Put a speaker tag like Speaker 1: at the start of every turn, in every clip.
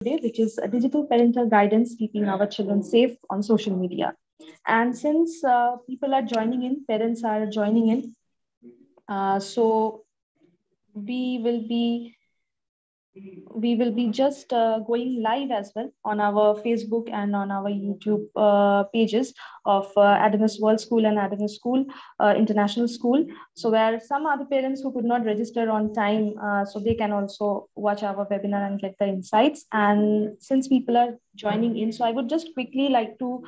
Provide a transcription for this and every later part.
Speaker 1: today, which is digital parental guidance, keeping our children safe on social media. And since people are joining in, parents are joining in, so we will be just going live as well on our Facebook and on our YouTube pages of Adamus World School and Adamus School International School. So where some other parents who could not register on time, so they can also watch our webinar and get the insights. And since people are joining in, so I would just quickly like to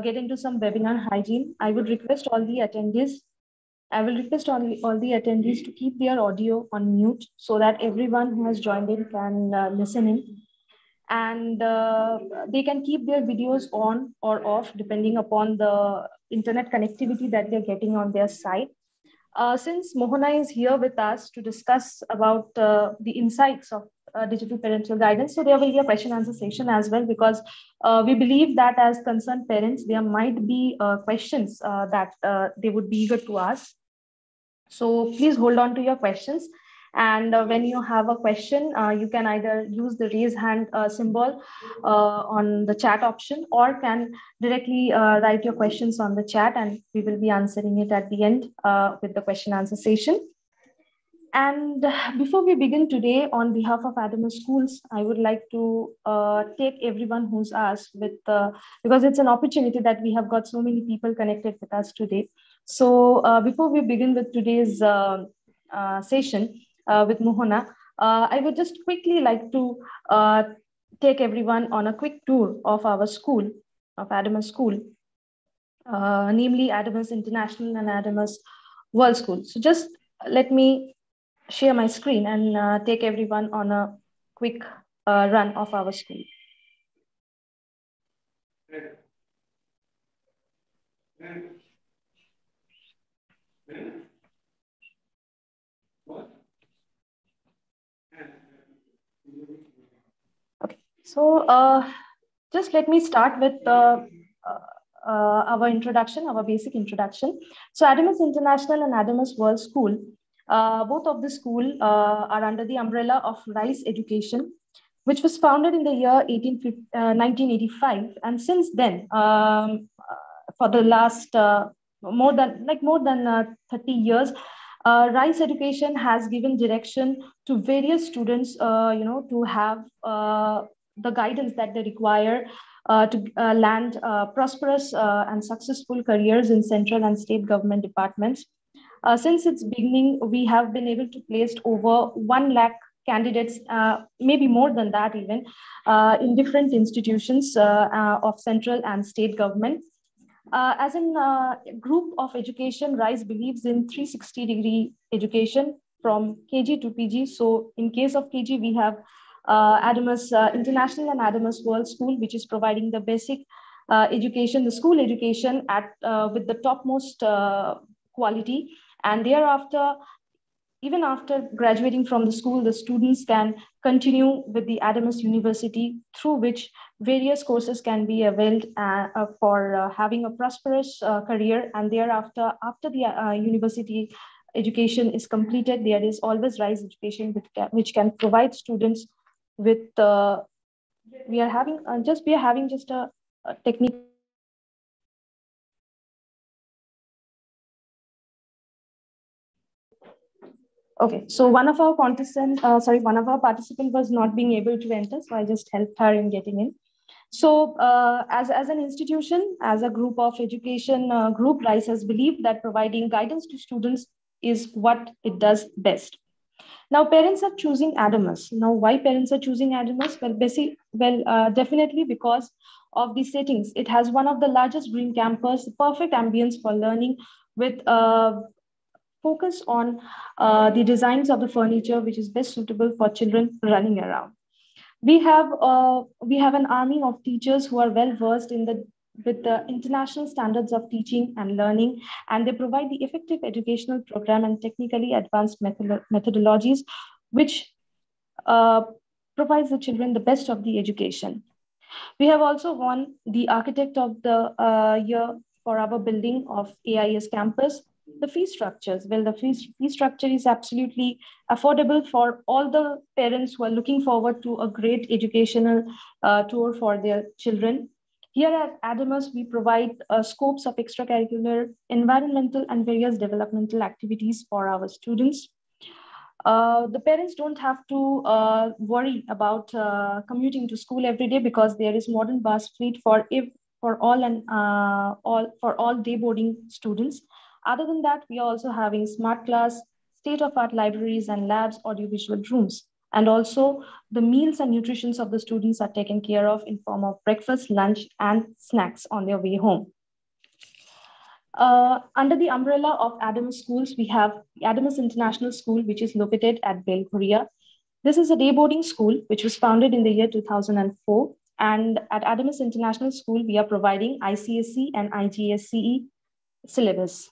Speaker 1: get into some webinar hygiene. I will request all the attendees to keep their audio on mute so that everyone who has joined in can listen in. And they can keep their videos on or off depending upon the internet connectivity that they're getting on their side. Since Mohana is here with us to discuss about the insights of digital parental guidance, so there will be a question answer session as well, because we believe that as concerned parents, there might be questions that they would be eager to ask. So please hold on to your questions. And when you have a question, you can either use the raise hand symbol on the chat option, or can directly write your questions on the chat, and we will be answering it at the end with the question answer session. And before we begin today, on behalf of Adamus Schools, I would like to take everyone who's asked with, because it's an opportunity that we have got so many people connected with us today. So before we begin with today's session with Mohana, I would just quickly like to take everyone on a quick tour of our school, of Adamus School, namely Adamus International and Adamus World School. So just let me share my screen and take everyone on a quick run of our school. Okay, so just let me start with our introduction, our basic introduction. So Adamus International and Adamus World School, both of the school are under the umbrella of R.I.C.E. education, which was founded in the year 1985. And since then, for the last more than 30 years, R.I.C.E. education has given direction to various students, to have the guidance that they require to land prosperous and successful careers in central and state government departments. Since its beginning, we have been able to place over 1 lakh candidates, maybe more than that even, in different institutions of central and state government. As a group of education, R.I.C.E. believes in 360-degree education from KG to PG. So in case of KG, we have Adamus International and Adamus World School, which is providing the basic education, the school education at with the topmost quality. And thereafter, even after graduating from the school, the students can continue with the Adamus University, through which various courses can be availed for having a prosperous career. And thereafter, after the university education is completed, there is always R.I.C.E. education, which can provide students with, we are having just a technique. Okay, so one of our participant was not being able to enter, so I just helped her in getting in. So as an institution, as a group of education group, R.I.C.E. has believed that providing guidance to students is what it does best. Now, parents are choosing Adamus. Now, why parents are choosing Adamus? Well, definitely because of the settings. It has one of the largest green campus, perfect ambience for learning, with focus on the designs of the furniture, which is best suitable for children running around. We have an army of teachers who are well versed with the international standards of teaching and learning, and they provide the effective educational program and technically advanced methodologies, which provides the children the best of the education. We have also won the Architect of the Year for our building of AIS campus, The fee structures, well, the fee structure is absolutely affordable for all the parents who are looking forward to a great educational tour for their children. Here at Adamus, we provide scopes of extracurricular, environmental, and various developmental activities for our students. The parents don't have to worry about commuting to school every day because there is modern bus fleet for all day boarding students. Other than that, we are also having smart class, state-of-art libraries and labs, audiovisual rooms. And also the meals and nutritions of the students are taken care of in form of breakfast, lunch, and snacks on their way home. Under the umbrella of Adamus Schools, we have Adamus International School, which is located at Belgravia. This is a day boarding school, which was founded in the year 2004. And at Adamus International School, we are providing ICSE and IGSCE syllabus.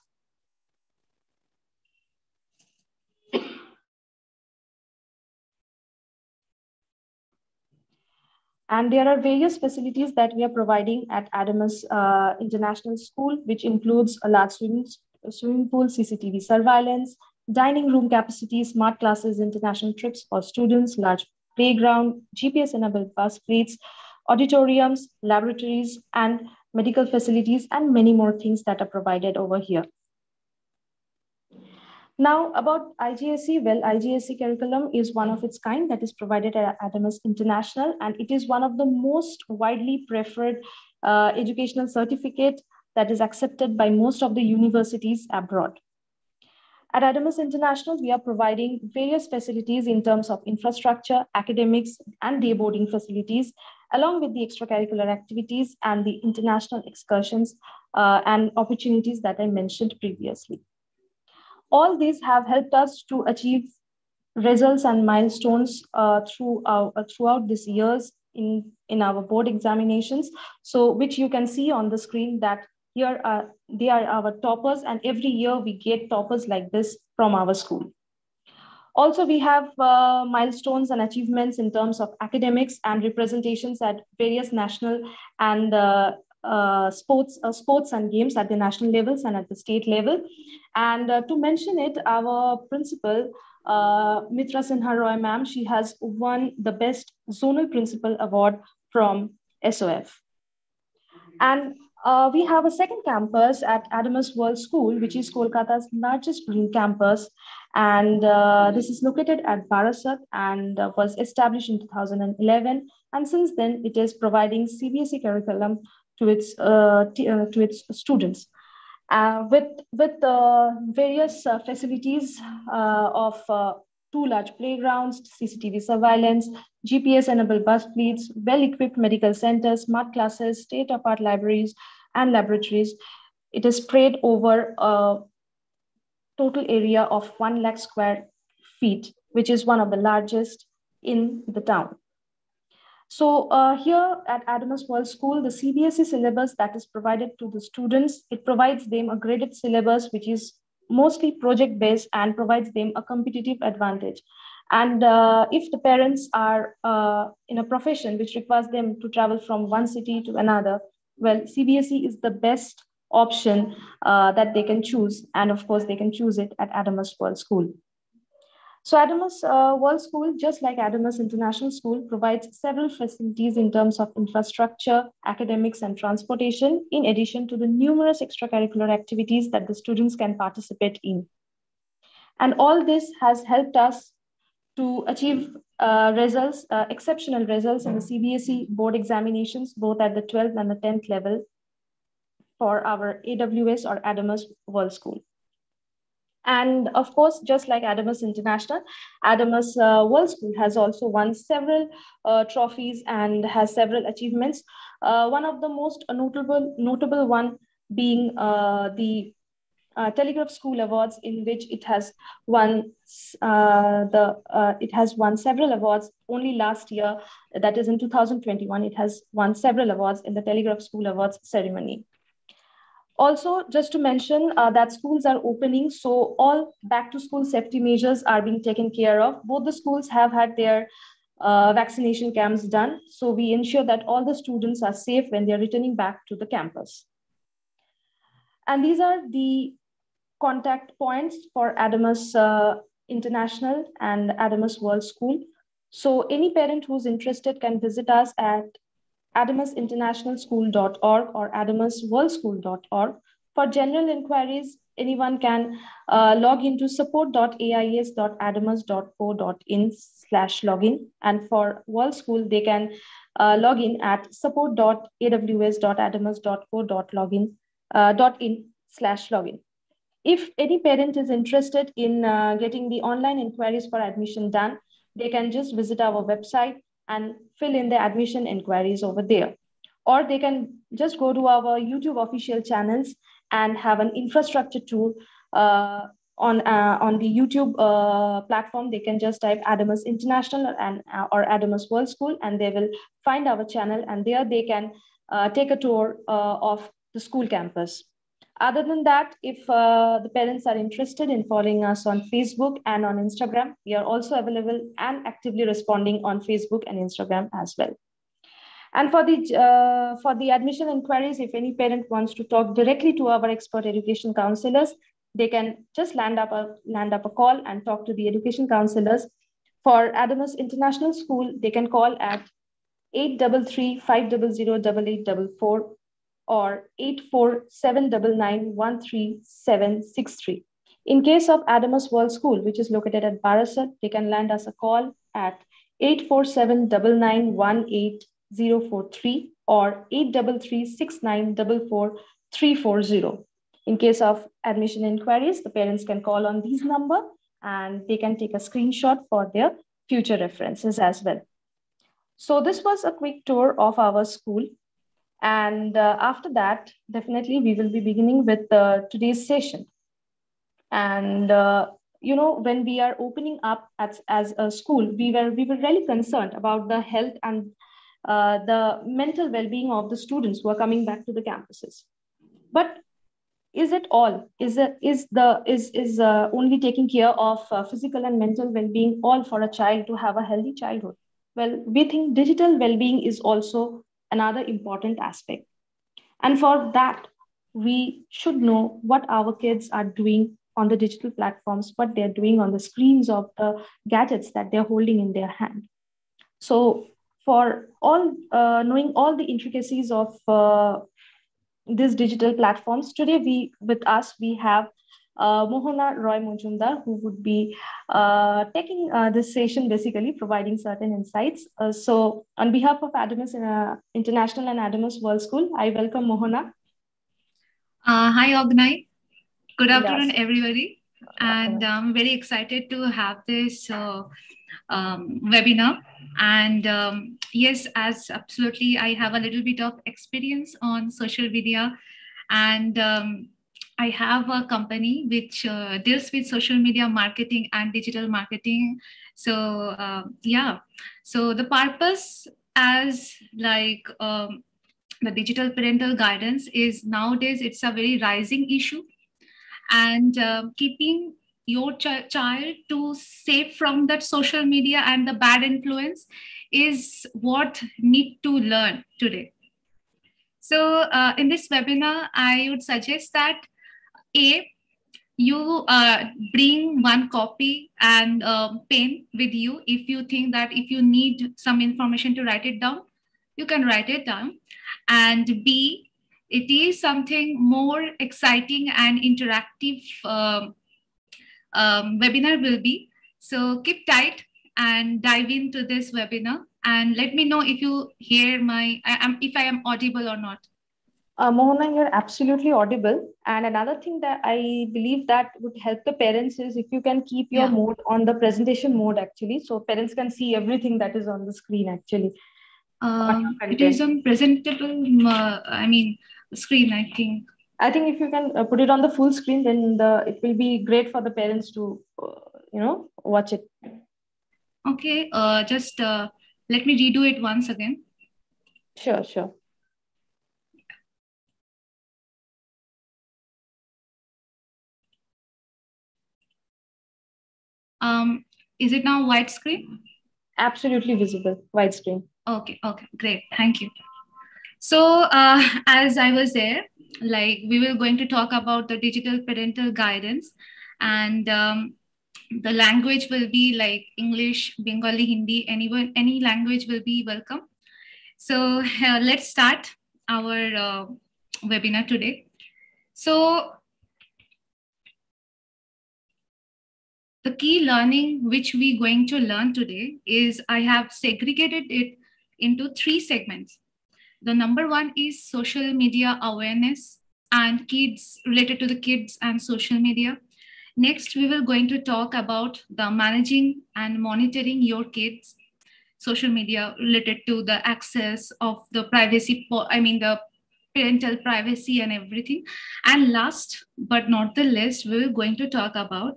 Speaker 1: And there are various facilities that we are providing at Adamus International School, which includes a large swimming pool, CCTV surveillance, dining room capacity, smart classes, international trips for students, large playground, GPS-enabled bus fleets, auditoriums, laboratories, and medical facilities, and many more things that are provided over here. Now, about IGSE, well, IGSE curriculum is one of its kind that is provided at Adamus International, and it is one of the most widely preferred educational certificate that is accepted by most of the universities abroad. At Adamus International, we are providing various facilities in terms of infrastructure, academics, and day boarding facilities, along with the extracurricular activities and the international excursions and opportunities that I mentioned previously. All these have helped us to achieve results and milestones throughout these years in our board examinations. So, which you can see on the screen that here they are our toppers, and every year we get toppers like this from our school. Also, we have milestones and achievements in terms of academics and representations at various national and sports and games at the national levels and at the state level. And to mention it, our principal, Mitra Sinha Roy ma'am, she has won the best zonal principal award from SOF. And we have a second campus at Adamus World School, which is Kolkata's largest green campus. And this is located at Barasat and was established in 2011. And since then, it is providing CBSE curriculum to its students. With various facilities of 2 large playgrounds, CCTV surveillance, GPS-enabled bus fleets, well-equipped medical centers, smart classes, state-of-art libraries, and laboratories. It is spread over a total area of 1 lakh square feet, which is one of the largest in the town. So here at Adamus World School, the CBSE syllabus that is provided to the students, it provides them a graded syllabus, which is mostly project-based and provides them a competitive advantage. And if the parents are in a profession which requires them to travel from one city to another, well, CBSE is the best option that they can choose. And of course, they can choose it at Adamus World School. So Adamus World School, just like Adamus International School, provides several facilities in terms of infrastructure, academics, and transportation, in addition to the numerous extracurricular activities that the students can participate in. And all this has helped us to achieve exceptional results in the CBSE board examinations, both at the 12th and the 10th level for our AWS or Adamus World School. And of course, just like Adamus International, Adamus World School has also won several trophies and has several achievements. One of the most notable one being the Telegraph School Awards, in which it has won several awards. Only last year, that is in 2021, it has won several awards in the Telegraph School Awards ceremony. Also, just to mention that schools are opening, so all back-to-school safety measures are being taken care of. Both the schools have had their vaccination camps done, so we ensure that all the students are safe when they're returning back to the campus. And these are the contact points for Adamus International and Adamus World School. So any parent who's interested can visit us at adamusinternationalschool.org or adamusworldschool.org. For general inquiries, anyone can log into support.ais.adamus.co.in/login. And for World School, they can log in at support.aws.adamus.co.login.in/login. If any parent is interested in getting the online inquiries for admission done, they can just visit our website and fill in the admission inquiries over there. Or they can just go to our YouTube official channels and have an infrastructure tool on the YouTube platform. They can just type Adamus International and or Adamus World School, and they will find our channel, and there they can take a tour of the school campus. Other than that, if the parents are interested in following us on Facebook and on Instagram, we are also available and actively responding on Facebook and Instagram as well. And for the admission inquiries, if any parent wants to talk directly to our expert education counselors, they can just land up a call and talk to the education counselors. For Adamus International School, they can call at 833-500-8844 or 84799136763. In case of Adamus World School, which is located at Barasat, they can land us a call at 8479918 or 833-6944340. In case of admission inquiries, the parents can call on these numbers and they can take a screenshot for their future references as well. So this was a quick tour of our school. And after that, definitely we will be beginning with today's session. And when we are opening up as a school, we were really concerned about the health and the mental well-being of the students who are coming back to the campuses. But is it all? Is only taking care of physical and mental well-being all for a child to have a healthy childhood? Well, we think digital well-being is also another important aspect. And for that, we should know what our kids are doing on the digital platforms, what they're doing on the screens of the gadgets that they're holding in their hand. So for all knowing all the intricacies of these digital platforms, today with us we have Mohana Roy Mujumdar, who would be taking this session, basically providing certain insights. So on behalf of Adamus International and Adamus World School, I welcome Mohana.
Speaker 2: Hi, Ognai. Good afternoon, everybody. And I'm very excited to have this webinar. And yes, as absolutely, I have a little bit of experience on social media, and I have a company which deals with social media marketing and digital marketing. So so the purpose as like the digital parental guidance is nowadays it's a very rising issue, and keeping your child to safe from that social media and the bad influence is what need to learn today. So in this webinar, I would suggest that you bring one copy and pen with you. If you think that if you need some information to write it down, you can write it down. And B, it is something more exciting and interactive webinar will be. So keep tight and dive into this webinar, and let me know if you hear if I am audible or not.
Speaker 1: Mohana, you're absolutely audible. And another thing that I believe that would help the parents is if you can keep your mode on the presentation mode, actually, so parents can see everything that is on the screen, actually.
Speaker 2: It is on presentable, screen, I think.
Speaker 1: I think if you can put it on the full screen, then it will be great for the parents to, watch it.
Speaker 2: Okay, just let me redo it once again.
Speaker 1: Sure.
Speaker 2: Is it now widescreen?
Speaker 1: Absolutely visible, widescreen.
Speaker 2: Okay, great, thank you. So as I was there, like we will going to talk about the digital parental guidance, and the language will be like English, Bengali, Hindi, anyone, any language will be welcome. So let's start our webinar today. So the key learning which we going to learn today is, I have segregated it into 3 segments. The number 1 is social media awareness and kids, related to the kids and social media. Next, we will going to talk about the managing and monitoring your kids social media, related to the access of the privacy, the parental privacy and everything. And last but not the least, we will going to talk about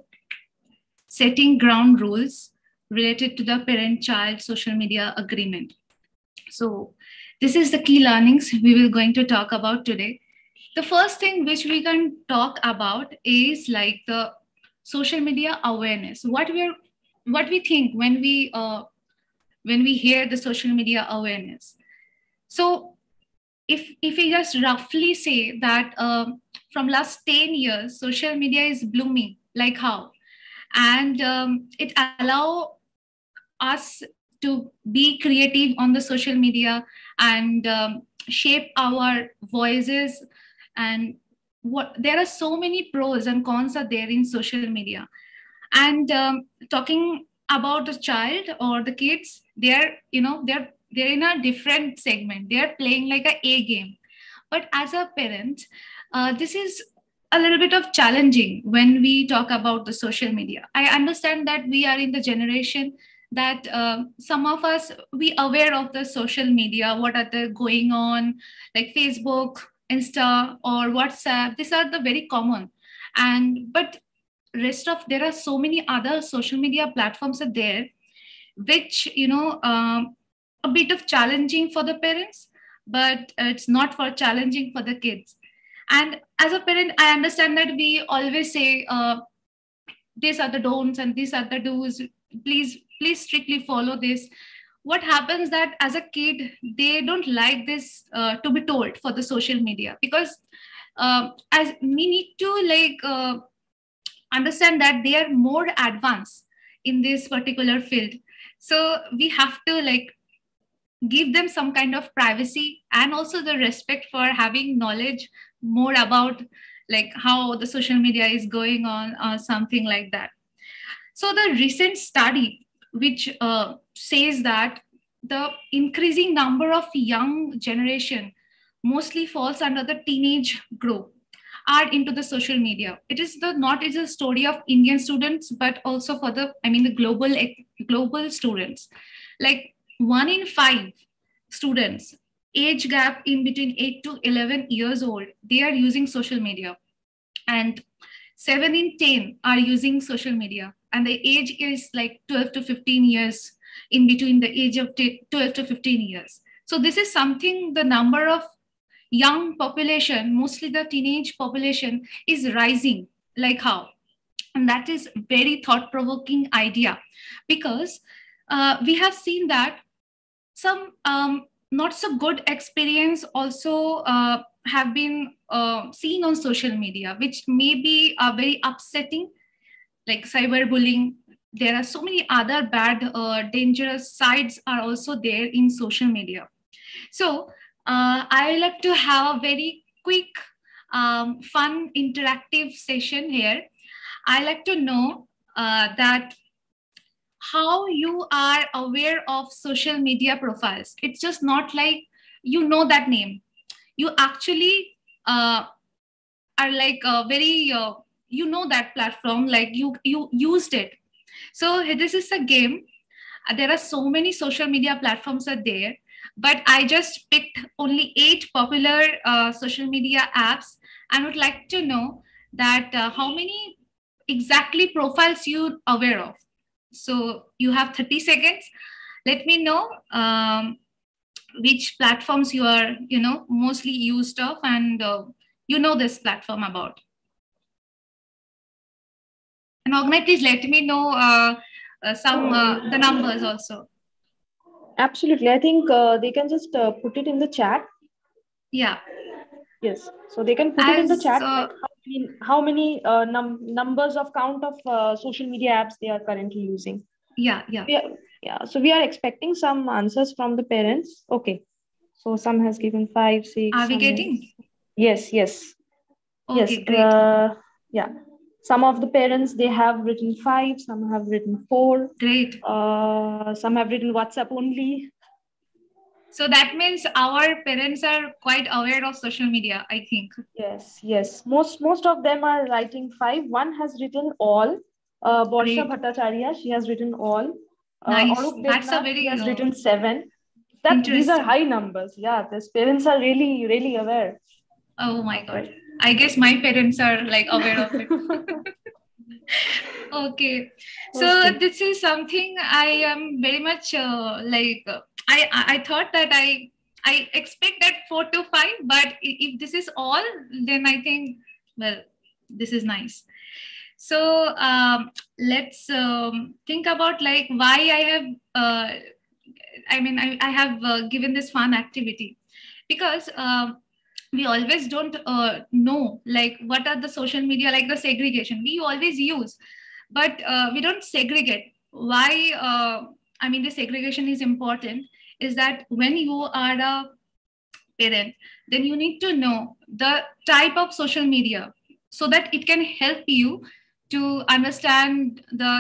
Speaker 2: setting ground rules related to the parent-child social media agreement. So this is the key learnings we will going to talk about today. The first thing which we can talk about is like the social media awareness. What we think when we hear the social media awareness. So if we just roughly say that from last 10 years, social media is blooming, like how? And it allow us to be creative on the social media and shape our voices. And there are so many pros and cons are there in social media. And talking about the child or the kids, they're in a different segment. They're playing like a game. But as a parent, this is a little bit of challenging when we talk about the social media. I understand that we are in the generation that some of us, we aware of the social media, what are they going on, like Facebook, Insta, or WhatsApp. These are the very common. And but rest of, there are so many other social media platforms are there, which a bit of challenging for the parents, but it's not for challenging for the kids. And as a parent, I understand that we always say these are the don'ts and these are the do's. Please strictly follow this. What happens that as a kid, they don't like this to be told for the social media, because as we need to understand that they are more advanced in this particular field. So we have to give them some kind of privacy and also the respect for having knowledge more about how the social media is going on or something like that. So the recent study which says that the increasing number of young generation mostly falls under the teenage group are into the social media. It is not is a story of Indian students, but also for the global students. Like 1 in 5 students, age gap in between 8 to 11 years old, they are using social media, and 7 in 10 are using social media, and the age is like 12 to 15 years, in between the age of 12 to 15 years. So this is something, the number of young population, mostly the teenage population, is rising. Like how? And that is very thought-provoking idea, because we have seen that some not so good experience also have been seen on social media, which may be very upsetting, like cyberbullying. There are so many other bad, dangerous sides are also there in social media. So I like to have a very quick, fun, interactive session here. I like to know that how you are aware of social media profiles. It's just not like you know that name. You actually are very you know that platform, like you used it. So this is a game. There are so many social media platforms are there, but I just picked only 8 popular social media apps, and would like to know that how many exactly profiles you aware of. So you have 30 seconds. Let me know which platforms you are, mostly used of, and this platform about. And Ognai, please let me know some the numbers also.
Speaker 1: Absolutely. I think they can just put it in the chat.
Speaker 2: Yeah.
Speaker 1: Yes, so they can put it in the
Speaker 2: As
Speaker 1: chat, like how many numbers of count of social media apps they are currently using.
Speaker 2: yeah.
Speaker 1: Yeah, so we are expecting some answers from the parents. Okay, so some has given 5, 6,
Speaker 2: Are we
Speaker 1: some has...
Speaker 2: getting?
Speaker 1: Yes. Yes,
Speaker 2: Okay, great.
Speaker 1: yeah. Some of the parents, they have written 5, some have written 4,
Speaker 2: Great.
Speaker 1: some have written WhatsApp only.
Speaker 2: So that means our parents are quite aware of social media, I think.
Speaker 1: Yes. Most of them are writing 5. One has written all. Borsha
Speaker 2: Great.
Speaker 1: Bhattacharya, she has written all.
Speaker 2: Nice.
Speaker 1: Arup
Speaker 2: That's a
Speaker 1: Devnath, he
Speaker 2: very
Speaker 1: has written 7. These are
Speaker 2: interesting.
Speaker 1: high numbers. Yeah, these parents are really aware
Speaker 2: Oh my
Speaker 1: of
Speaker 2: God.
Speaker 1: it.
Speaker 2: I guess my parents are like aware of it. Okay. So
Speaker 1: Okay.
Speaker 2: this is something I am very much I thought that I expect that 4 to 5, but if this is all, then I think, well, this is nice. So let's think about like why I have I have given this fun activity because we always don't know like what are the social media, like the segregation we always use, but we don't segregate. Why the segregation is important is that when you are a parent, then you need to know the type of social media so that it can help you to understand the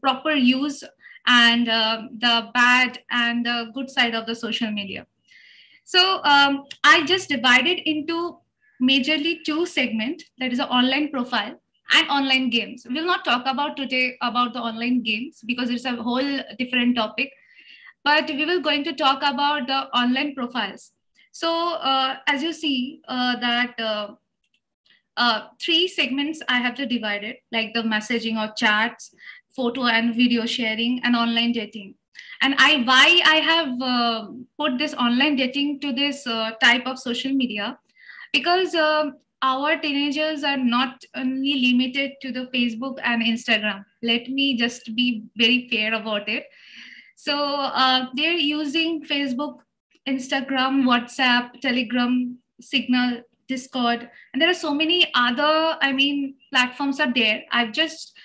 Speaker 2: proper use, and the bad and the good side of the social media. So I just divided into majorly two segments, that is an online profile and online games. We'll not talk about today about the online games because it's a whole different topic, but we will going to talk about the online profiles. So as you see that three segments I have to divide it, like the messaging or chats, photo and video sharing, and online dating. And why I have put this online dating to this type of social media, because our teenagers are not only limited to the Facebook and Instagram. Let me just be very fair about it. So they're using Facebook, Instagram, WhatsApp, Telegram, Signal, Discord, and there are so many other, platforms are there. I've just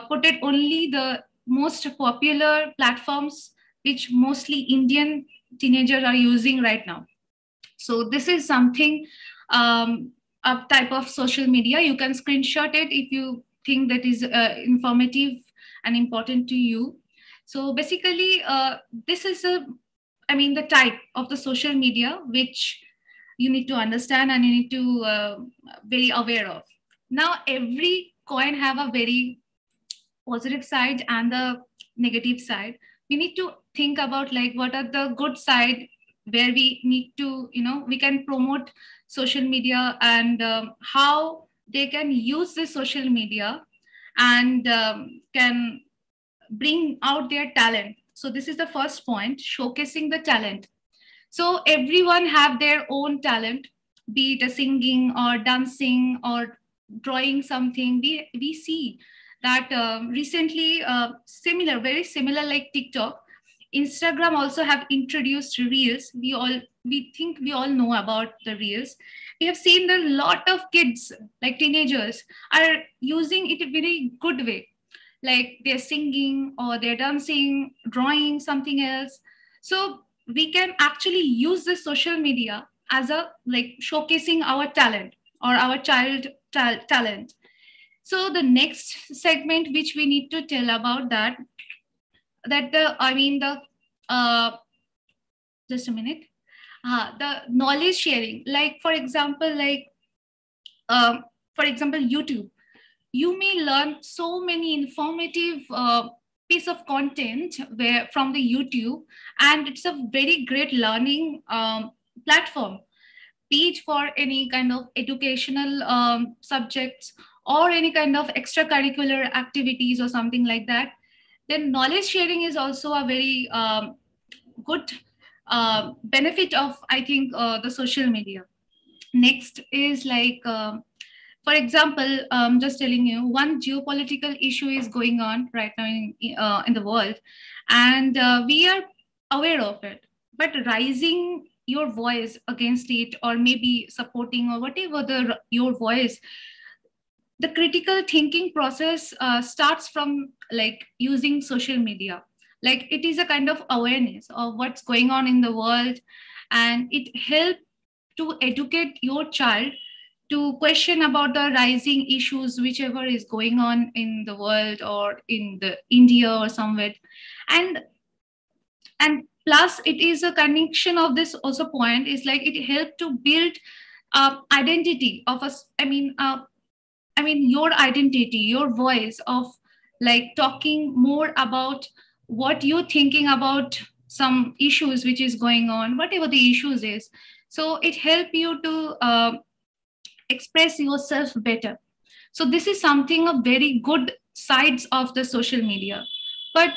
Speaker 2: put it only the most popular platforms which mostly Indian teenagers are using right now. So this is something, a type of social media. You can screenshot it if you think that is informative and important to you. So basically, this is the type of the social media which you need to understand and you need to very aware of. Now, every coin have a very positive side and the negative side. We need to think about like what are the good side, where we need to, we can promote social media, and how they can use this social media and can bring out their talent. So this is the first point, showcasing the talent. So everyone have their own talent, be it a singing or dancing or drawing something. We see that recently, very similar like TikTok, Instagram also have introduced reels. We think we all know about the reels. We have seen that a lot of kids, like teenagers, are using it in a very good way, like they're singing or they're dancing, drawing something else. So we can actually use this social media as a like showcasing our talent or our talent. So the next segment which we need to tell about that the I mean the just a minute, the knowledge sharing, like um, for example YouTube. You may learn so many informative piece of content where from the YouTube, and it's a very great learning platform, be it for any kind of educational subjects or any kind of extracurricular activities or something like that. Then knowledge sharing is also a very good benefit of, I think, the social media. Next is like for example, just telling you, one geopolitical issue is going on right now in the world, and we are aware of it. But rising your voice against it, or maybe supporting, or whatever your voice, the critical thinking process starts from like using social media. Like it is a kind of awareness of what's going on in the world, and it helps to educate your child to question about the rising issues whichever is going on in the world or in the India or somewhere. And and plus it is a connection of this also point is like it helped to build identity of us. I mean your identity, your voice of like talking more about what you're thinking about some issues which is going on, whatever the issues is. So it help you to express yourself better. So this is something a very good sides of the social media. But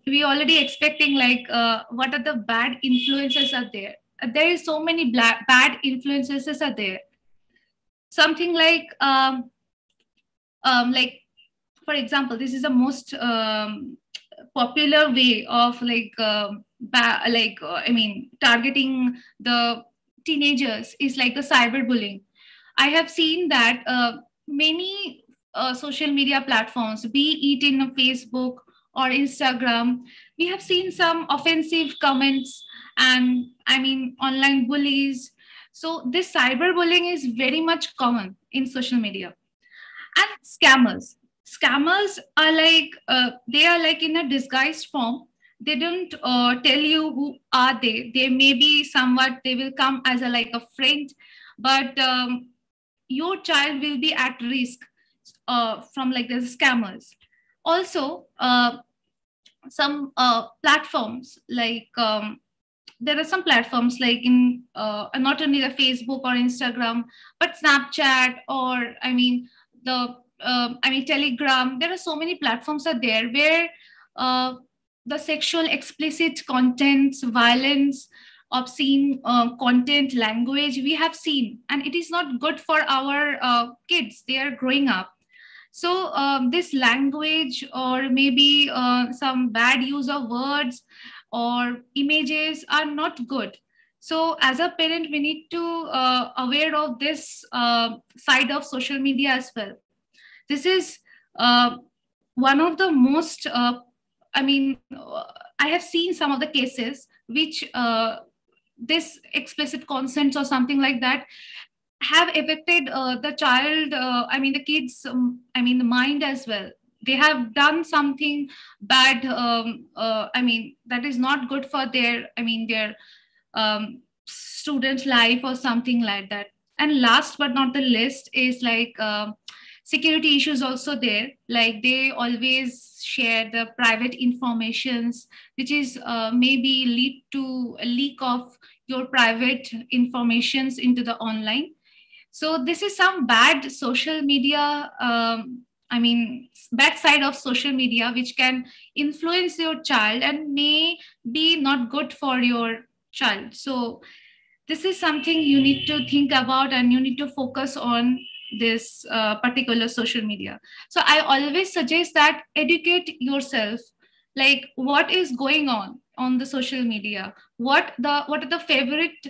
Speaker 2: we already expecting like what are the bad influences are there. There is so many bad influences are there. Something like for example, this is the most popular way of like targeting the teenagers is like the cyberbullying. I have seen that many social media platforms, be it in a Facebook or Instagram, we have seen some offensive comments and online bullies. So this cyberbullying is very much common in social media. And scammers are like they are like in a disguised form. They don't tell you who are they may be somewhat, they will come as a like a friend, but your child will be at risk from like the scammers. Also some platforms like there are some platforms like in not only the Facebook or Instagram, but Snapchat, or the Telegram. There are so many platforms are there where uh, the sexual explicit contents, violence, obscene content, language we have seen, and it is not good for our kids. They are growing up. So this language, or maybe some bad use of words or images are not good. So as a parent, we need to aware of this side of social media as well. This is uh, one of the most I have seen some of the cases which this explicit consents or something like that have affected the child, the kids, the mind as well. They have done something bad, that is not good for their student life or something like that. And last but not the least is like security issues also there. Like they always share the private informations, which is maybe lead to a leak of your private informations into the online. So this is some bad social media, bad side of social media, which can influence your child and may be not good for your child. So this is something you need to think about, and you need to focus on this particular social media. So I always suggest that educate yourself, like what is going on the social media, what are the favorite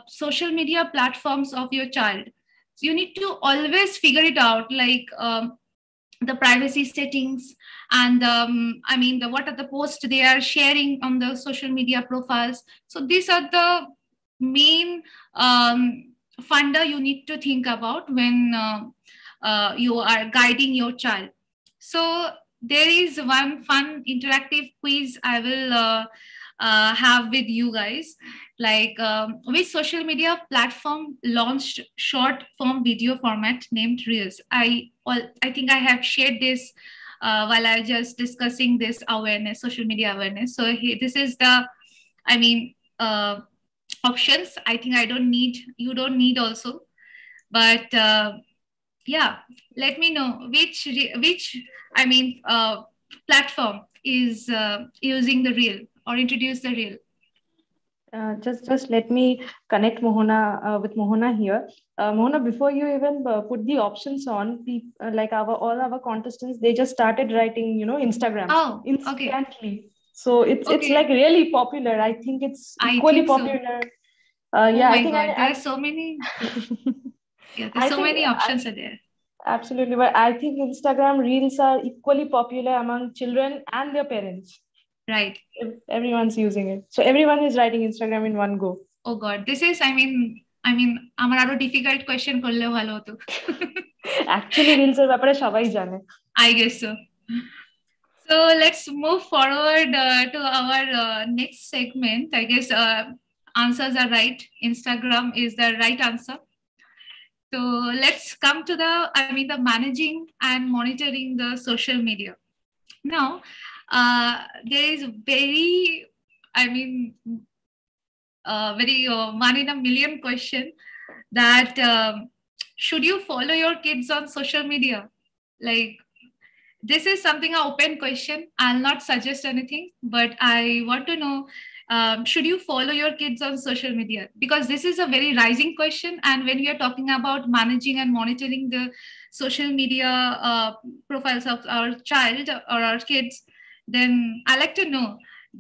Speaker 2: social media platforms of your child. So you need to always figure it out, like the privacy settings, and the what are the posts they are sharing on the social media profiles. So these are the main funder you need to think about when you are guiding your child. So there is one fun interactive quiz I will have with you guys. Like which social media platform launched short form video format named Reels? I think I have shared this while I was just discussing this awareness, social media awareness. So this is the, I mean, options. I think you don't need also. But yeah, let me know which platform is using the Reel or introduce the Reel.
Speaker 1: Just let me connect Mohana with Mohana here. Mohana, before you even put the options on, like all our contestants, they just started writing, Instagram
Speaker 2: Oh,
Speaker 1: instantly.
Speaker 2: okay.
Speaker 1: So it's like really popular. I think it's equally popular. Yeah,
Speaker 2: I think there are so many. Yeah, there's so many options are there.
Speaker 1: Absolutely, but I think Instagram Reels are equally popular among children and their parents.
Speaker 2: Right.
Speaker 1: Everyone's using it. So everyone is writing Instagram in one go.
Speaker 2: Oh God, this is, I mean, আমার আরো difficult question করলেও ভালো হতো.
Speaker 1: Actually, Reels এর ব্যাপারে সবাই জানে.
Speaker 2: I guess so. So let's move forward to our next segment. I guess answers are right. Instagram is the right answer. So let's come to the managing and monitoring the social media. Now, there is very, very one in a million question that should you follow your kids on social media? Like, this is something an open question. I'll not suggest anything, but I want to know, should you follow your kids on social media? Because this is a very rising question. And when we are talking about managing and monitoring the social media profiles of our child or our kids, then I like to know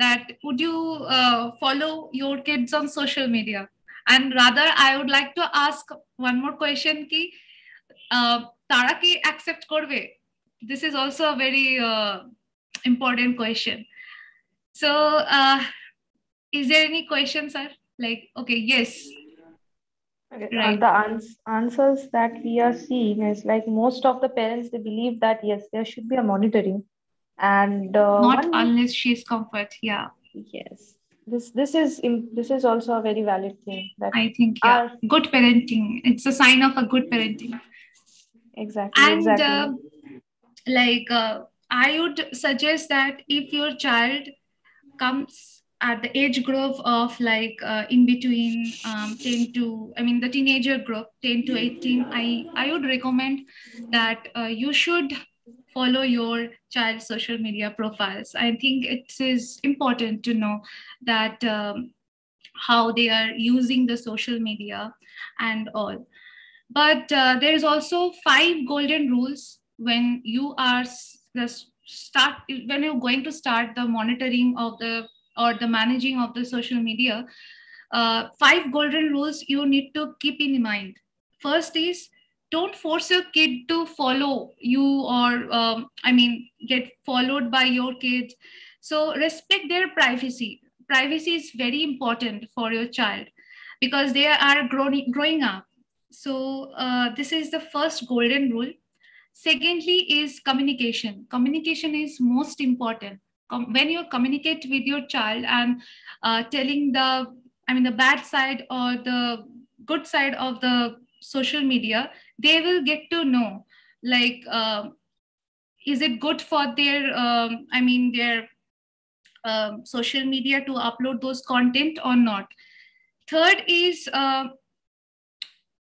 Speaker 2: that would you follow your kids on social media? And rather, I would like to ask one more question ki, tara ki accept korbe? This is also a very important question. So, is there any question, sir? Like, okay, yes.
Speaker 1: Okay. Right. The answers that we are seeing is like most of the parents, they believe that yes, there should be a monitoring, and
Speaker 2: not unless she's comfort. Yeah.
Speaker 1: Yes. This is also a very valid thing. That
Speaker 2: I think good parenting. It's a sign of a good parenting.
Speaker 1: Exactly. And
Speaker 2: exactly. I would suggest that if your child comes at the age group of in between 10 to, the teenager group, 10 to 18, I would recommend that you should follow your child's social media profiles. I think it is important to know that how they are using the social media and all. But there is also 5 golden rules when you are when you're going to start the monitoring of the or the managing of the social media. 5 golden rules you need to keep in mind. First is, don't force your kid to follow you or get followed by your kids. So respect their privacy. Privacy is very important for your child because they are growing up. So this is the first golden rule. Secondly is communication. Communication is most important. When you communicate with your child and telling the bad side or the good side of the social media, they will get to know, like, is it good for their social media to upload those content or not. Third is,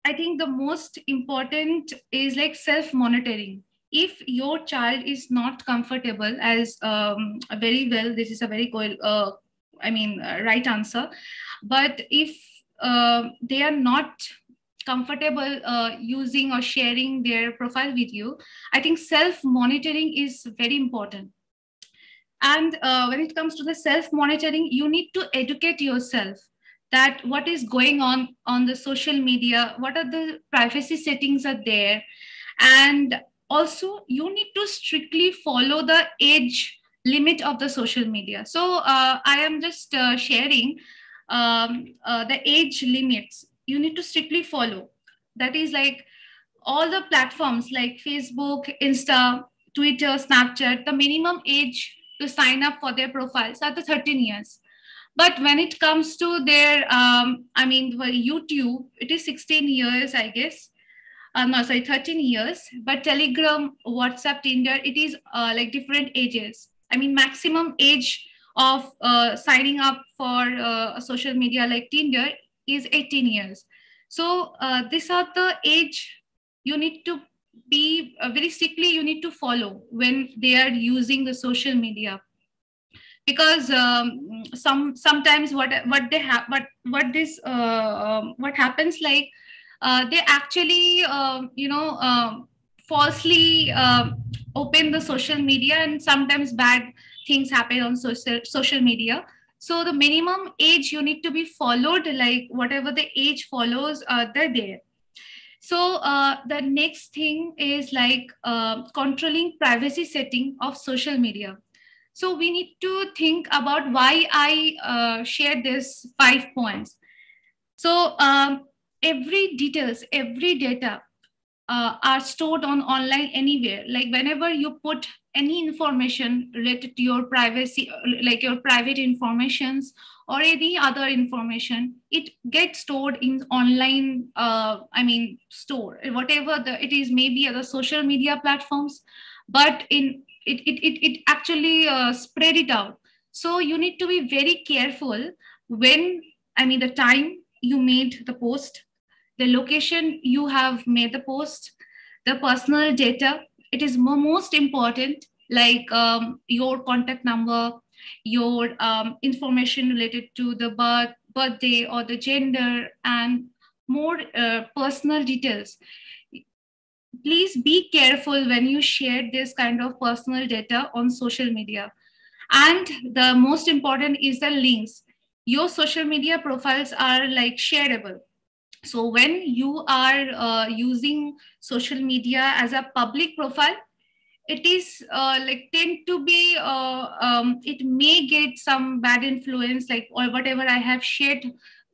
Speaker 2: I think the most important is like self-monitoring. If your child is not comfortable, as very well, this is a very right answer. But if they are not comfortable using or sharing their profile with you, I think self-monitoring is very important. And when it comes to the self-monitoring, you need to educate yourself that what is going on the social media, what are the privacy settings are there. And also you need to strictly follow the age limit of the social media. So I am just sharing the age limits you need to strictly follow. That is like all the platforms like Facebook, Insta, Twitter, Snapchat, the minimum age to sign up for their profiles are the 13 years. But when it comes to their, YouTube, it is 16 years, I guess. No, sorry, 13 years. But Telegram, WhatsApp, Tinder, it is like different ages. Maximum age of signing up for social media like Tinder is 18 years. So these are the age you need to be very strictly, you need to follow when they are using the social media. Because sometimes what happens, like they actually falsely open the social media, and sometimes bad things happen on social media. So the minimum age you need to be followed, like whatever the age follows, they're there. So the next thing is like controlling privacy setting of social media. So we need to think about why I share this 5 points. So every details, every data are stored on online anywhere. Like whenever you put any information related to your privacy, like your private informations or any other information, it gets stored in online, store, whatever it is, maybe other social media platforms, but in it actually spread it out. So you need to be very careful when, the time you made the post, the location you have made the post, the personal data. It is most important, like your contact number, your information related to the birthday or the gender, and more personal details. Please be careful when you share this kind of personal data on social media. And the most important is the links. Your social media profiles are like shareable. So when you are using social media as a public profile, it is like tend to be it may get some bad influence, like, or whatever I have shared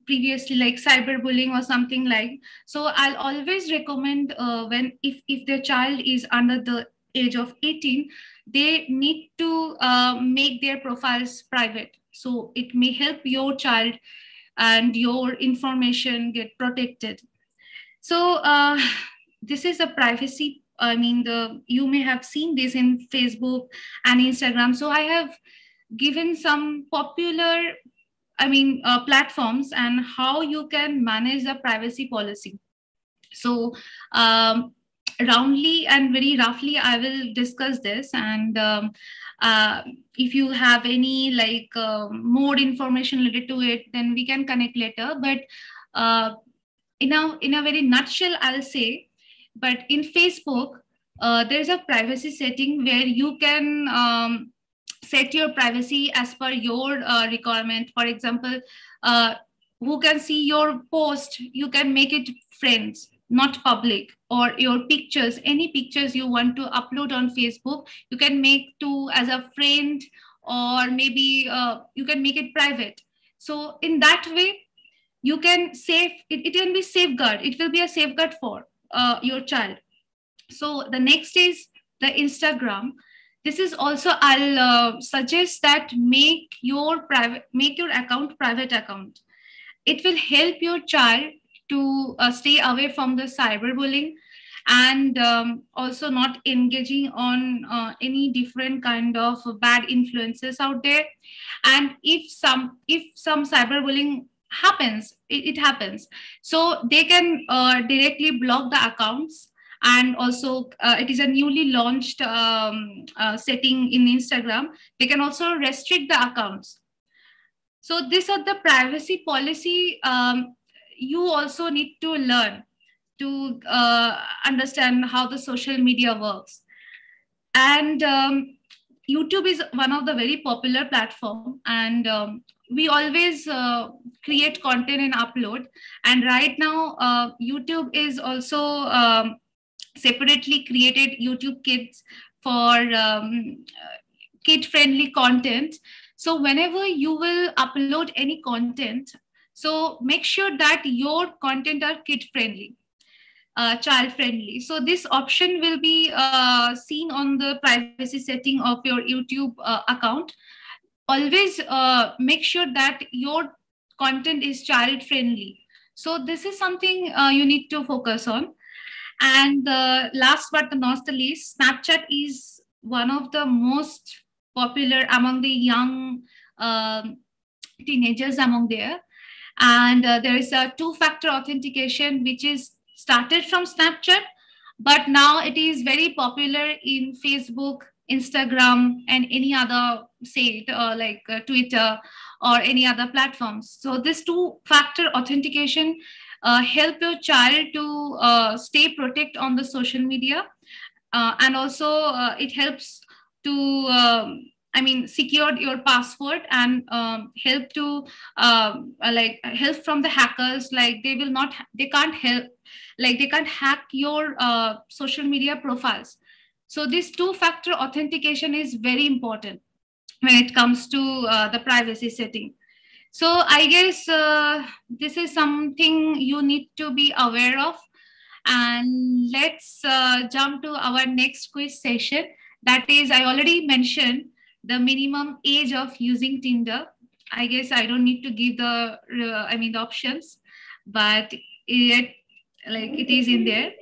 Speaker 2: previously, like cyberbullying or something like. So I'll always recommend, when if their child is under the age of 18, they need to make their profiles private, so it may help your child and your information get protected. So this is a privacy. You may have seen this in Facebook and Instagram. So I have given some popular, platforms and how you can manage the privacy policy. So roundly and very roughly, I will discuss this. And if you have any more information related to it, then we can connect later. But in a very nutshell, I'll say, but in Facebook, there's a privacy setting where you can set your privacy as per your requirement. For example, who can see your post, you can make it friends, not public. Or your pictures, any pictures you want to upload on Facebook, you can make to as a friend, or maybe you can make it private. So in that way, you can save it, it can be safeguard, it will be a safeguard for your child. So the next is the Instagram. This is also, I'll suggest that make your account private account. It will help your child to stay away from the cyberbullying, and also not engaging on any different kind of bad influences out there. And if some cyberbullying happens, it happens, so they can directly block the accounts. And also it is a newly launched setting in Instagram. They can also restrict the accounts. So these are the privacy policy. You also need to learn to understand how the social media works. And YouTube is one of the very popular platform, and we always create content and upload. And right now YouTube is also separately created YouTube Kids for kid friendly content. So whenever you will upload any content, so make sure that your content are kid friendly, child friendly. So this option will be seen on the privacy setting of your YouTube account. Always make sure that your content is child friendly. So this is something you need to focus on. And last but not the least, Snapchat is one of the most popular among the young teenagers among there. And there is a two-factor authentication, which is started from Snapchat, but now it is very popular in Facebook, Instagram, and any other, say, Twitter or any other platforms. So this two-factor authentication help your child to stay protect on the social media, and also it helps to secured your password and help to help from the hackers. Like they can't help, like they can't hack your social media profiles. So this two-factor authentication is very important when it comes to the privacy setting. So I guess this is something you need to be aware of. And let's jump to our next quiz session. That is, I already mentioned the minimum age of using Tinder. I guess I don't need to give the options, but it is in there.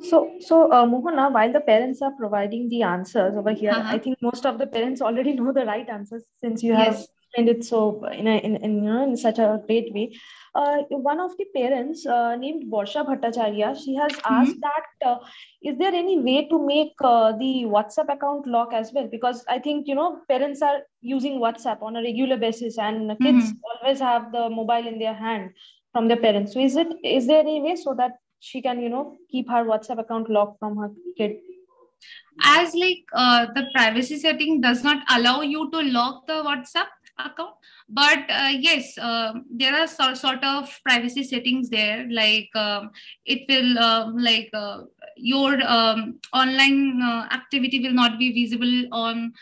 Speaker 1: So, Mohana, while the parents are providing the answers over here, I think most of the parents already know the right answers since you have explained it so in such a great way. One of the parents named Borsha Bhattacharya, she has asked that is there any way to make the WhatsApp account lock as well? Because I think parents are using WhatsApp on a regular basis, and kids always have the mobile in their hand from their parents. So is there any way so that she can keep her WhatsApp account locked from her kid?
Speaker 2: As the privacy setting does not allow you to lock the WhatsApp account, but yes, there are sort of privacy settings there, it will your online activity will not be visible on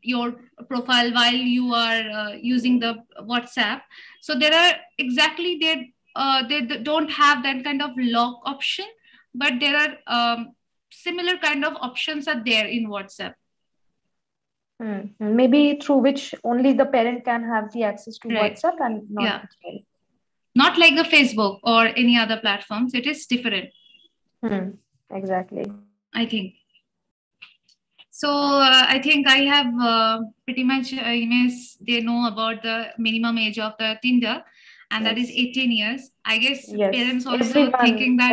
Speaker 2: your profile while you are using the WhatsApp. So there are they don't have that kind of lock option, but there are similar kind of options are there in WhatsApp.
Speaker 1: Maybe through which only the parent can have the access to WhatsApp and not the child.
Speaker 2: Not like the Facebook or any other platforms. It is different.
Speaker 1: Exactly.
Speaker 2: I think. So I think I have pretty much, they know about the minimum age of the Tinder, and that is 18 years. I guess parents also thinking that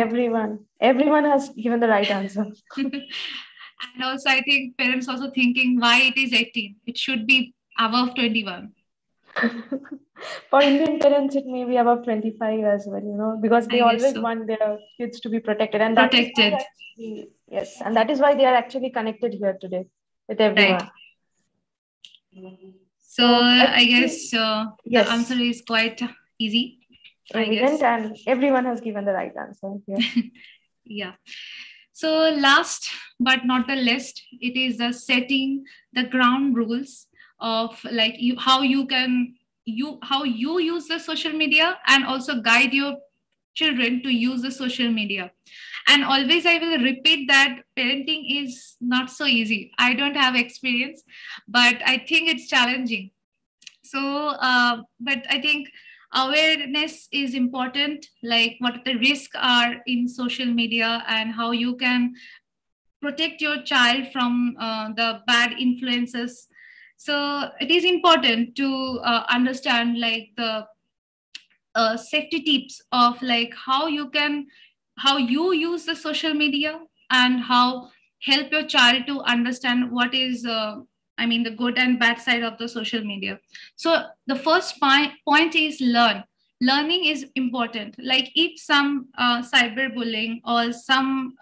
Speaker 1: everyone has given the right answer.
Speaker 2: And also I think parents also thinking why it is 18. It should be above 21.
Speaker 1: For Indian parents, it may be above 25 as well, because they always want their kids to be protected. And
Speaker 2: protected.
Speaker 1: And that is why they are actually connected here today with everyone.
Speaker 2: Right. So I guess the answer is quite easy.
Speaker 1: Evident, and everyone has given the right answer here.
Speaker 2: Yeah. So last but not the least, it is the setting the ground rules of how you use the social media, and also guide your children to use the social media. And always I will repeat that parenting is not so easy. I don't have experience, but I think it's challenging. So, but I think awareness is important, like what the risks are in social media and how you can protect your child from the bad influences. So it is important to understand the safety tips of how you use the social media, and how help your child to understand what is the good and bad side of the social media. So the first point is learning is important. Like if some cyberbullying or some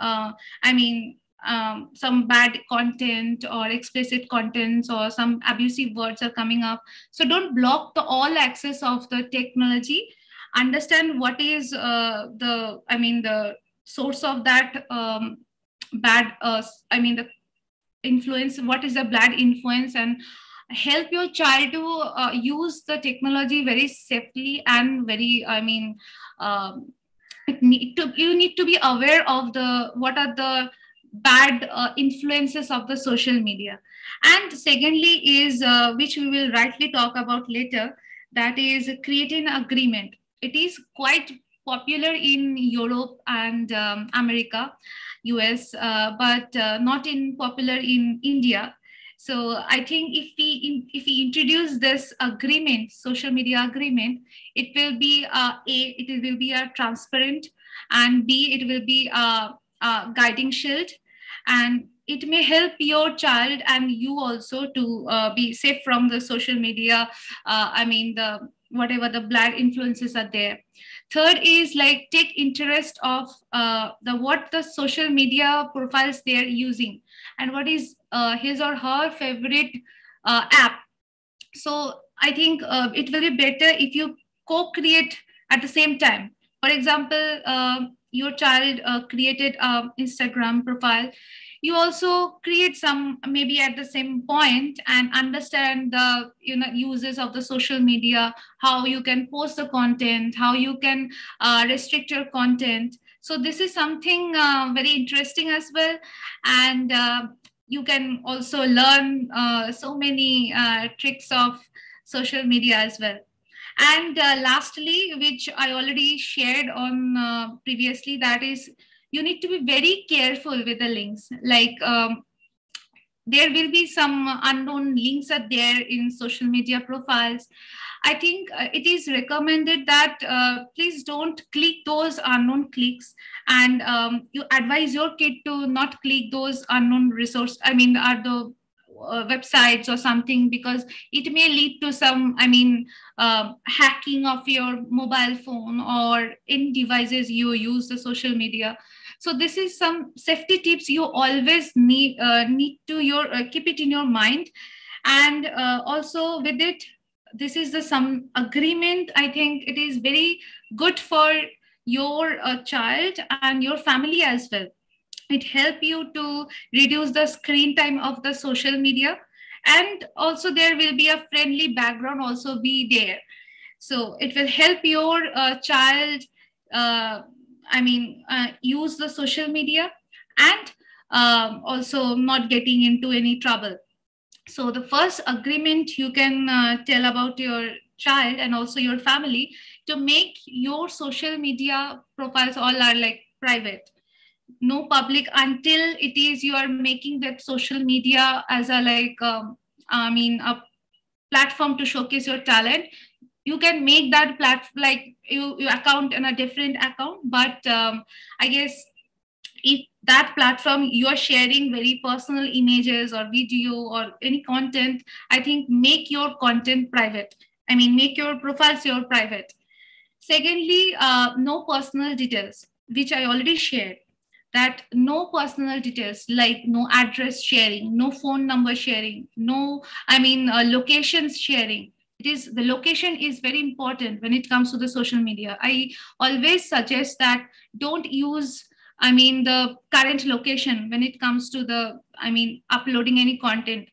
Speaker 2: bad content or explicit contents or some abusive words are coming up, so don't block the all access of the technology. Understand what is the source of that bad the influence, what is the bad influence, and help your child to use the technology very safely and very you need to be aware of what are the bad influences of the social media. And secondly is which we will rightly talk about later, that is creating agreement. It is quite popular in Europe and America, US, but not in popular in India. So I think if we introduce this agreement, social media agreement, it will be it will be a transparent, and B, it will be a guiding shield, and it may help your child and you also to be safe from the social media whatever the bad influences are there. Third is like take interest of what the social media profiles they are using, and what is his or her favorite app. So I think it will be better if you co-create at the same time. For example, your child created an Instagram profile. You also create some maybe at the same point, and understand the uses of the social media, how you can post the content, how you can restrict your content. So this is something very interesting as well. And you can also learn so many tricks of social media as well. And lastly, which I already shared on previously, that is you need to be very careful with the links. Like there will be some unknown links are there in social media profiles. I think it is recommended that please don't click those unknown clicks, and you advise your kid to not click those unknown resource. I mean, are the websites or something, because it may lead to some, hacking of your mobile phone or any devices you use the social media. So this is some safety tips you always need to keep it in your mind. And also with it, this is the some agreement. I think it is very good for your child and your family as well. It help you to reduce the screen time of the social media, and also there will be a friendly background also be there. So it will help your child use the social media, and also not getting into any trouble. So the first agreement you can tell about your child and also your family, to make your social media profiles all are like private, no public, until it is you are making that social media as a a platform to showcase your talent. You can make that platform like you account in a different account, but I guess if that platform you are sharing very personal images or video or any content, I think make your content private. I mean, make your profiles your private. Secondly, no personal details, which I already shared, that no personal details, like no address sharing, no phone number sharing, no, locations sharing. It is, the location is very important when it comes to the social media. I always suggest that don't use, the current location when it comes to the, uploading any content.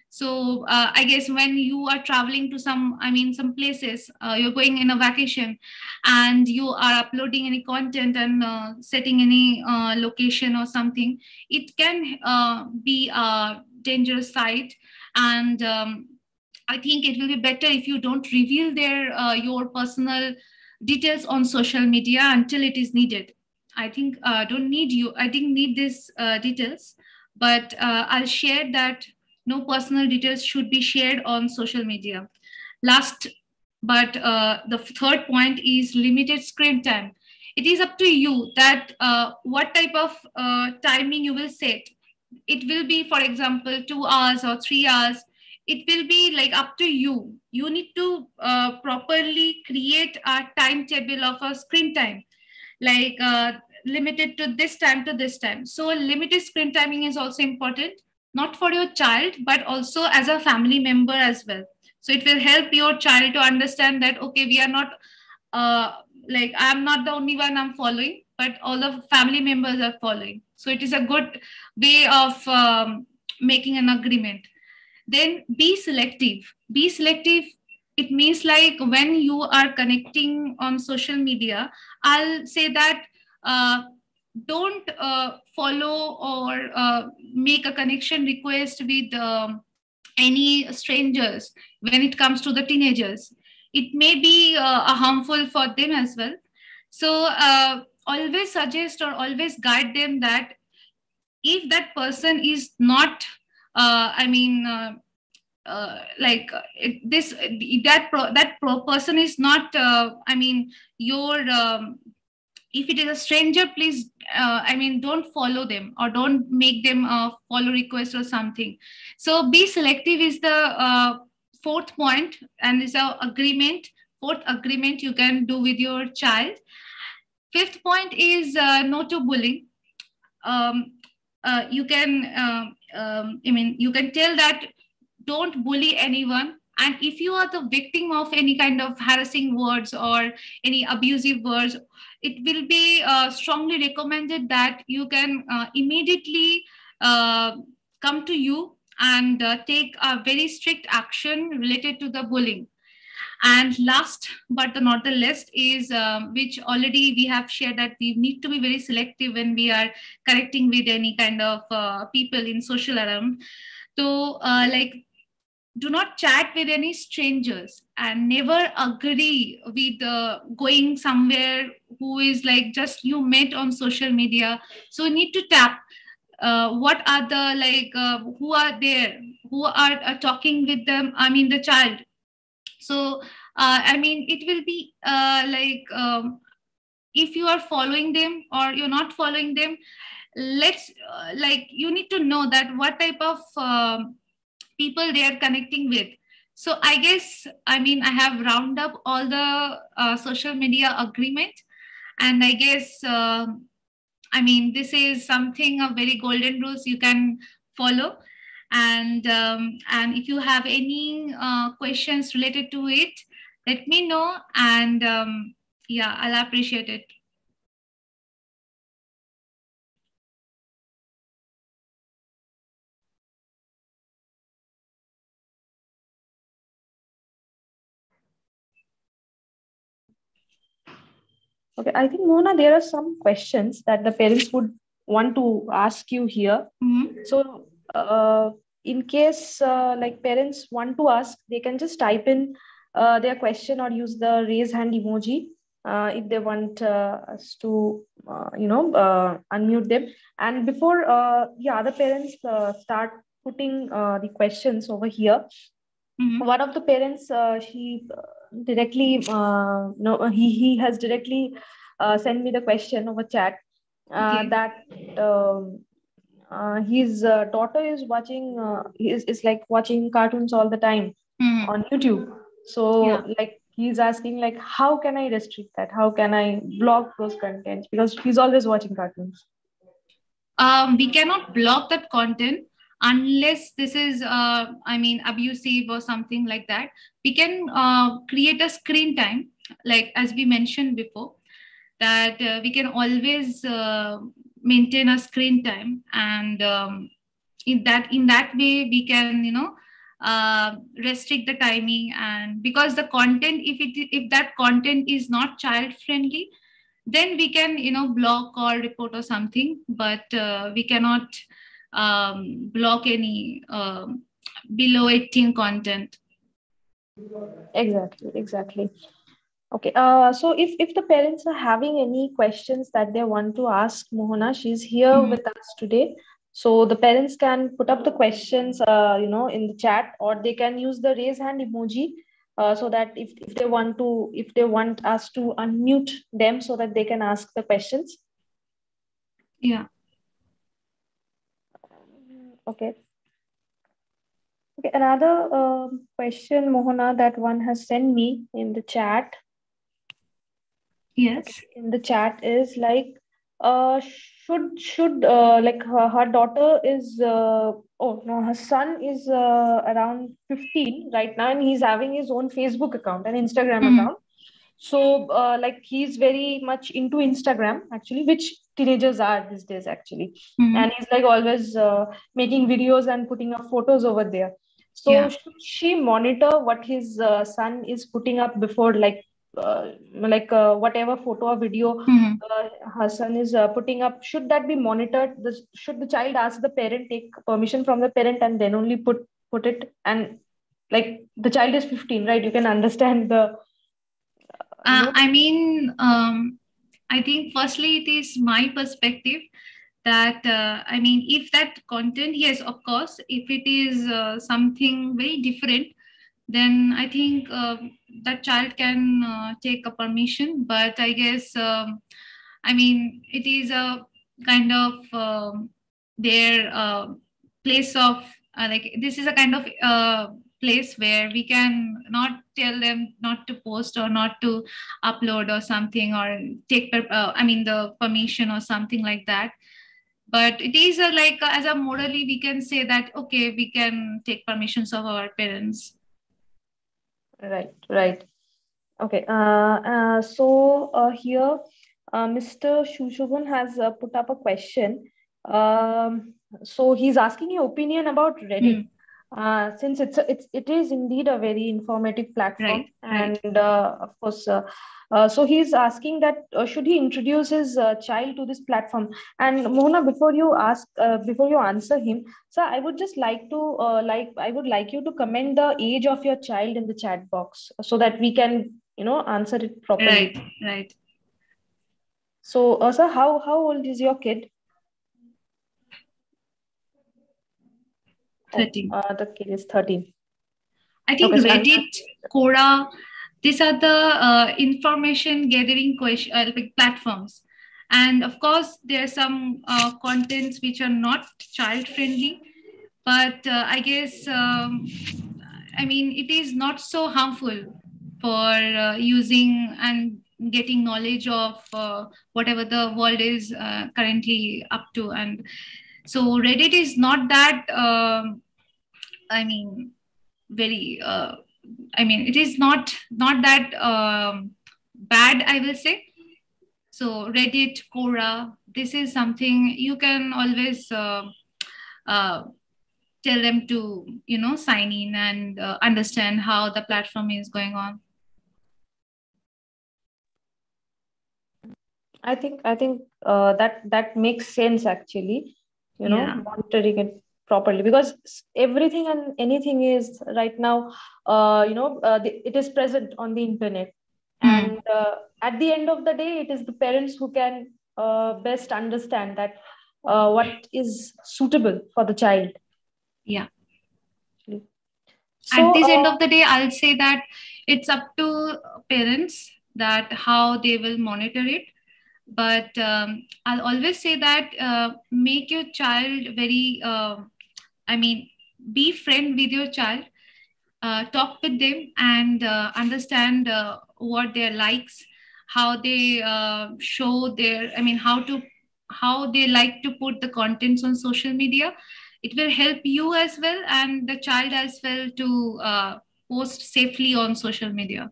Speaker 2: So I guess when you are traveling to some places, you're going in a vacation, and you are uploading any content and setting any location or something, it can be a dangerous site. And I think it will be better if you don't reveal your personal details on social media until it is needed. I think I didn't need these details, but I'll share that no personal details should be shared on social media. Last, but the third point is limited screen time. It is up to you that what type of timing you will set. It will be, for example, 2 hours or 3 hours. It will be like up to you. You need to properly create a timetable of a screen time, like limited to this time to this time. So limited screen timing is also important, not for your child, but also as a family member as well. So it will help your child to understand that, okay, we are not I'm not the only one I'm following, but all the family members are following. So it is a good way of making an agreement. Then be selective. Be selective. It means like when you are connecting on social media, I'll say that don't follow or make a connection request with any strangers when it comes to the teenagers. It may be harmful for them as well. So always suggest or always guide them that if that person is not person is not your if it is a stranger, please don't follow them or don't make them follow request or something. So be selective is the fourth point, and is our agreement fourth agreement you can do with your child. Fifth point is no to bullying. You can you can tell that don't bully anyone, and if you are the victim of any kind of harassing words or any abusive words, it will be strongly recommended that you can immediately uh, come to you and take a very strict action related to the bullying. And last but not the least is which already we have shared, that we need to be very selective when we are connecting with any kind of people in social around. So like, do not chat with any strangers, and never agree with going somewhere who is like just you met on social media. So you need to tap what are the like who are there, who are talking with them, I mean the child. So it will be if you are following them or you're not following them, let's like you need to know that what type of people they are connecting with. So I guess, I have round up all the social media agreement, and I guess this is something of very golden rules you can follow. And if you have any questions related to it, let me know, and yeah, I'll appreciate it.
Speaker 1: Okay, I think, Mona, there are some questions that the parents would want to ask you here.
Speaker 2: Mm-hmm.
Speaker 1: So, in case like parents want to ask, they can just type in their question or use the raise hand emoji if they want us to, unmute them. And before other parents start putting the questions over here,
Speaker 2: Mm-hmm.
Speaker 1: one of the parents he directly no he has directly sent me the question over chat
Speaker 2: Okay.
Speaker 1: that his daughter is watching is like watching cartoons all the time on YouTube. So
Speaker 2: Yeah.
Speaker 1: like he's asking like, how can I restrict that? How can I block those contents? Because he's always watching cartoons.
Speaker 2: We cannot block that content unless this is abusive or something like that. We can create a screen time, like as we mentioned before, that we can always maintain a screen time, and in that way we can restrict the timing. And because the content, if that content is not child friendly, then we can block or report or something, but we cannot block any below 18 content.
Speaker 1: Exactly. Okay. So if the parents are having any questions that they want to ask Mohana, she's here
Speaker 2: Mhm.
Speaker 1: with us today. So the parents can put up the questions, in the chat, or they can use the raise hand emoji, so that if they want us to unmute them so that they can ask the questions.
Speaker 2: Yeah.
Speaker 1: Okay. Okay. Another question, Mohana, that one has sent me in the chat.
Speaker 2: Yes.
Speaker 1: Okay, in the chat is like should like her daughter is oh no, her son is around 15 right now, and he's having his own Facebook account and Instagram
Speaker 2: Mhm.
Speaker 1: account. So like he's very much into Instagram actually, which teenagers are these days actually.
Speaker 2: Mhm.
Speaker 1: And he's like always making videos and putting up photos over there. So
Speaker 2: Yeah.
Speaker 1: should she monitor what his son is putting up before, whatever photo or video
Speaker 2: Mhm.
Speaker 1: her son is putting up? Should that be monitored? Should the child ask the parent, take permission from the parent, and then only put it? And like the child is 15, right? You can understand the you know
Speaker 2: I think firstly it is my perspective that if that content, yes, of course, if it is something very different, then I think that child can take a permission. But I guess it is a kind of their place of like this is a kind of place where we can not tell them not to post or not to upload or something, or take the permission or something like that. But it is as a morally we can say that okay, we can take permissions of our parents.
Speaker 1: Right, right. Okay. Here, Mr. Shushovan has put up a question. So he's asking your opinion about Reddit. Since it is indeed a very informative platform,
Speaker 2: Right.
Speaker 1: and of course, so he's asking that should he introduce his child to this platform? And Mona, before you answer him, so I would just like to I would like you to comment the age of your child in the chat box so that we can answer it properly.
Speaker 2: Right.
Speaker 1: So, sir, how old is your kid?
Speaker 2: 13.
Speaker 1: The kid is 13.
Speaker 2: I think Reddit, Quora, these are the information gathering platforms. And of course, there are some contents which are not child friendly, but I guess, it is not so harmful for using and getting knowledge of whatever the world is currently up to. And so Reddit is not that, very it is not that bad, I will say. So Reddit, Quora, this is something you can always tell them to sign in and understand how the platform is going on.
Speaker 1: I think that makes sense actually, monitoring it properly, because everything and anything is right now, it is present on the internet. And at the end of the day, it is the parents who can best understand that what is suitable for the child.
Speaker 2: Yeah.
Speaker 1: So,
Speaker 2: at this end of the day, I'll say that it's up to parents that how they will monitor it. But I'll always say that make your child very, be friend with your child, talk with them and understand what their likes, how they show their, how they like to put the contents on social media. It will help you as well and the child as well to post safely on social media.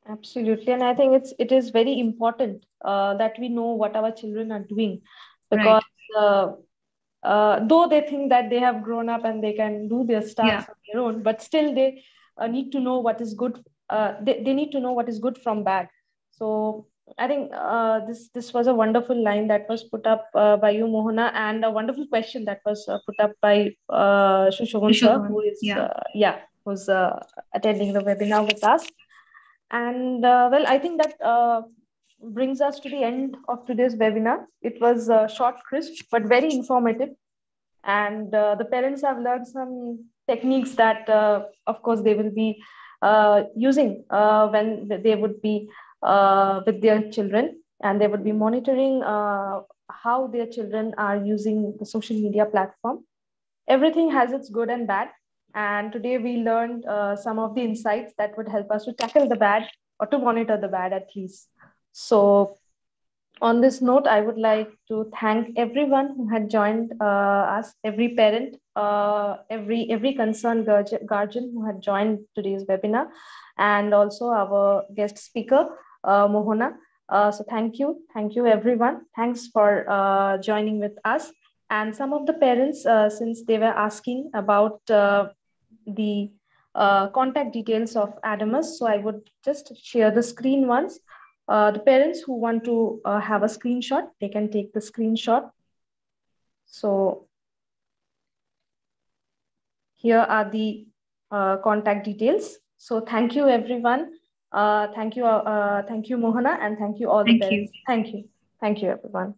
Speaker 1: Absolutely. And I think it is very important that we know what our children are doing, because though they think that they have grown up and they can do their stuff on their own, but still they need to know what is good. They need to know what is good from bad. So I think this was a wonderful line that was put up by you, Mohana, and a wonderful question that was put up by Shushovan sir, who is who's attending the webinar with us. And well, I think that brings us to the end of today's webinar. It was short, crisp, but very informative. And the parents have learned some techniques that, of course, they will be using when they would be with their children, and they would be monitoring how their children are using the social media platform. Everything has its good and bad. And today we learned some of the insights that would help us to tackle the bad, or to monitor the bad at least. So on this note, I would like to thank everyone who had joined us, every parent, every concerned guardian who had joined today's webinar, and also our guest speaker, Mohana. So thank you everyone. Thanks for joining with us. And some of the parents, since they were asking about the contact details of Adamus, so I would just share the screen once. The parents who want to have a screenshot, they can take the screenshot. So here are the contact details. So thank you, everyone. Thank you, Mohana, and thank you all the parents. Thank you, everyone.